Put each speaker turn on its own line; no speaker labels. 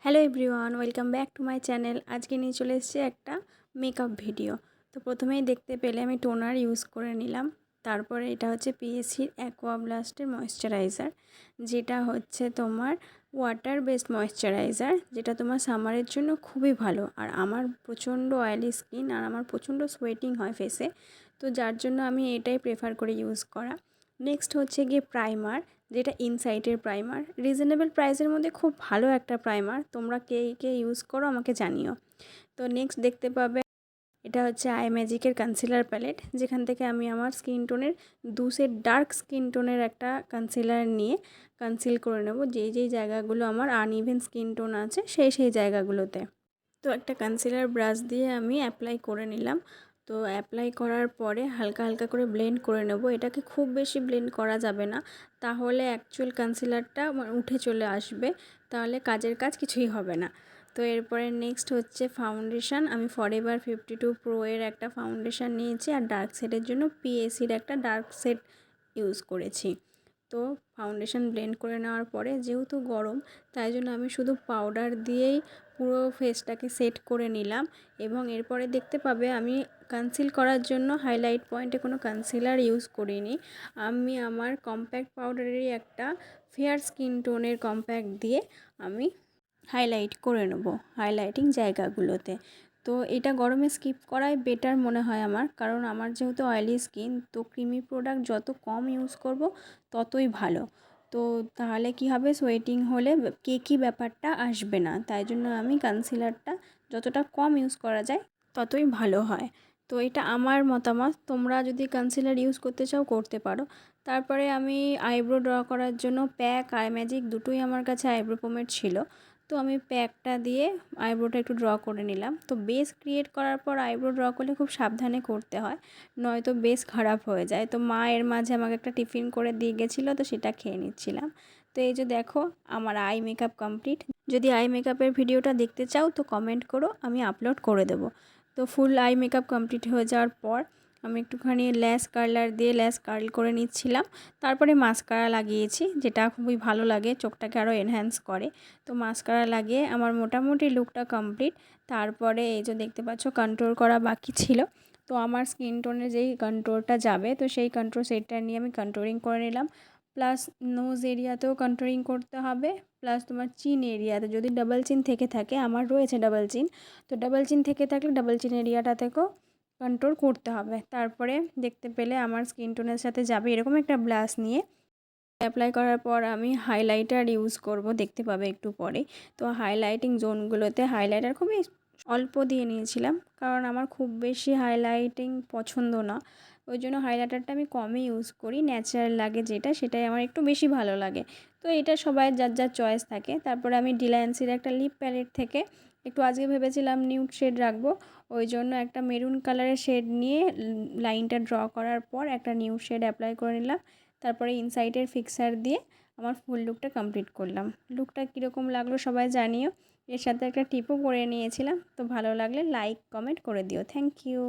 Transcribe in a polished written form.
Hello everyone, welcome back to my channel. আজকে নিয়ে চলে এসেছি একটা মেকআপ ভিডিও। তো প্রথমেই দেখতে পেলে আমি টোনার ইউজ করে নিলাম। তারপরে এটা হচ্ছে পিএসসির অ্যাকোয়া ব্লাস্টের ময়েশ্চারাইজার, যেটা হচ্ছে তোমার ওয়াটার বেসড ময়েশ্চারাইজার, যেটা তোমার সামারের জন্য খুবই ভালো। আর আমার প্রচণ্ড অয়েলি স্কিন আর আমার প্রচণ্ড সোয়েটিং হয় ফেসে, তো যার জন্য আমি এটাই প্রেফার করে ইউজ করা। নেক্সট হচ্ছে গিয়ে প্রাইমার, যেটা ইনসাইটের প্রাইমার। রিজনেবল প্রাইসের মধ্যে খুব ভালো একটা প্রাইমার। তোমরা কে কে ইউজ করো আমাকে জানিও। তো নেক্সট দেখতে পাবে এটা হচ্ছে আই ম্যাজিকের কনসিলার প্যালেট, যেখান থেকে আমি আমার স্কিন টোনের সেট ডার্ক স্কিন টোনের একটা কনসিলার নিয়ে কনসিল করে নেব যেই যেই জায়গাগুলো আমার আনইভেন স্কিন টোন আছে সেই জায়গাগুলোতে। তো একটা কনসিলার ব্রাশ দিয়ে আমি অ্যাপ্লাই করে নিলাম। তো অ্যাপ্লাই করার পরে হালকা হালকা করে ব্লেন্ড করে নেব। এটাকে খুব বেশি ব্লেন্ড করা যাবে না, তাহলে অ্যাকচুয়াল কনসিলারটা উঠে চলে আসবে, তাহলে কাজের কাজ কিছুই হবে না। তো এরপরে নেক্সট হচ্ছে ফাউন্ডেশন। আমি ফরএভার 52 প্রো এর একটা ফাউন্ডেশন নিয়েছি, আর ডার্ক সেটের জন্য পিএসির একটা ডার্ক সেট ইউজ করেছি। তো ফাউন্ডেশন ব্লেন্ড করে নেওয়ার পরে, যেহেতু গরম, তাই জন্য আমি শুধু পাউডার দিয়েই পুরো ফেসটাকে সেট করে নিলাম। এবং এরপরে দেখতে পাবে আমি কনসিল করার জন্য হাইলাইট পয়েন্টে কোনো কনসিলার ইউজ করিনি। আমি আমার কম্প্যাক্ট পাউডারেরই একটা ফেয়ার স্কিন টোনের কম্প্যাক্ট দিয়ে আমি হাইলাইট করে নেব হাইলাইটিং জায়গাগুলোতে। তো এটা গরমে স্কিপ করাই বেটার মনে হয় আমার, কারণ আমার যেহেতু অয়েলি স্কিন, তো ক্রিমি প্রোডাক্ট যত কম ইউজ করব ততই ভালো। তো তাহলে কি হবে, সোয়েটিং হলে কেকি ব্যাপারটা আসবে না। তাই জন্য আমি কনসিলারটা যতটা কম ইউজ করা যায় ততই ভালো হয়। তো এটা আমার মতামত, তোমরা যদি কনসিলার ইউজ করতে চাও করতে পারো। তারপরে আমি আইব্রো ড্র করার জন্য প্যাক আই ম্যাজিক দুটোই আমার কাছে আইব্রো পোমেড ছিল। তো আমি প্যাকটা দিয়ে আইব্রোটা একটু ড্র করে নিলাম। তো বেস ক্রিয়েট করার পর আইব্রো ড্র করলে খুব সাবধানে করতে হয়, নয়তো বেস খারাপ হয়ে যায়। তো মা এর মাঝে আমাকে একটা টিফিন করে দিয়ে গেছিলো, তো সেটা খেয়ে নিচ্ছিলাম। তো এই যে দেখো, আমার আই মেকআপ কমপ্লিট। যদি আই মেকআপের ভিডিওটা দেখতে চাও তো কমেন্ট করো, আমি আপলোড করে দেবো। তো ফুল আই মেকআপ কমপ্লিট হয়ে যাওয়ার পর আমি একটুখানি ল্যাশ কার্লার দিয়ে ল্যাশ কার্ল করে নিচ্ছিলাম। তারপরে মাস্কারা লাগিয়েছি, যেটা খুবই ভালো লাগে, চোখটাকে আরও এনহ্যান্স করে। তো মাস্কারা লাগিয়ে আমার মোটামুটি লুকটা কমপ্লিট। তারপরে এই যে দেখতে পাচ্ছ, কন্ট্রোল করা বাকি ছিল। তো আমার স্কিন টোনে যেই কন্ট্রোলটা যাবে, তো সেই কন্ট্রোল সেটটা নিয়ে আমি কন্ট্রোলিং করে নিলাম। প্লাস নোজ এরিয়াতেও কন্ট্রোলিং করতে হবে, প্লাস তোমার চিন এরিয়াতে যদি ডাবল চিন থেকে থাকে, আমার রয়েছে ডাবল চিন, তো ডাবল চিন থেকে থাকলে ডাবল চিন এরিয়াটা থেকেও কন্ট্রোল করতে হবে। তারপরে দেখতে পেলে আমার স্কিন টোনের সাথে যাবে এরকম একটা ব্লাশ নিয়ে অ্যাপ্লাই করার পর আমি হাইলাইটার ইউজ করব, দেখতে পাবে একটু পরে। তো হাইলাইটিং জোনগুলোতে হাইলাইটার খুবই অল্প দিয়ে নিয়েছিলাম, কারণ আমার খুব বেশি হাইলাইটিং পছন্দ না। ওই জন্য হাইলাইটারটা আমি কমই ইউজ করি, ন্যাচারাল লাগে যেটা, সেটাই আমার একটু বেশি ভালো লাগে। তো এটা সবাই যার যার চয়েস থাকে। তারপরে আমি ডিলায়েন্সির একটা লিপ প্যালেট থেকে একটু, আজকে ভেবেছিলাম নিউড শেড রাখবো, ওই জন্য একটা মেরুন কালারের শেড নিয়ে লাইনটা ড্র করার পর একটা নিউড শেড অ্যাপ্লাই করে নিলাম। তারপরে ইনসাইটের ফিক্সার দিয়ে আমার ফুল লুকটা কমপ্লিট করলাম। লুকটা কীরকম লাগলো সবাই জানিও। এর সাথে একটা টিপও পরে নিয়েছিলাম। তো ভালো লাগলে লাইক কমেন্ট করে দিও। Thank you.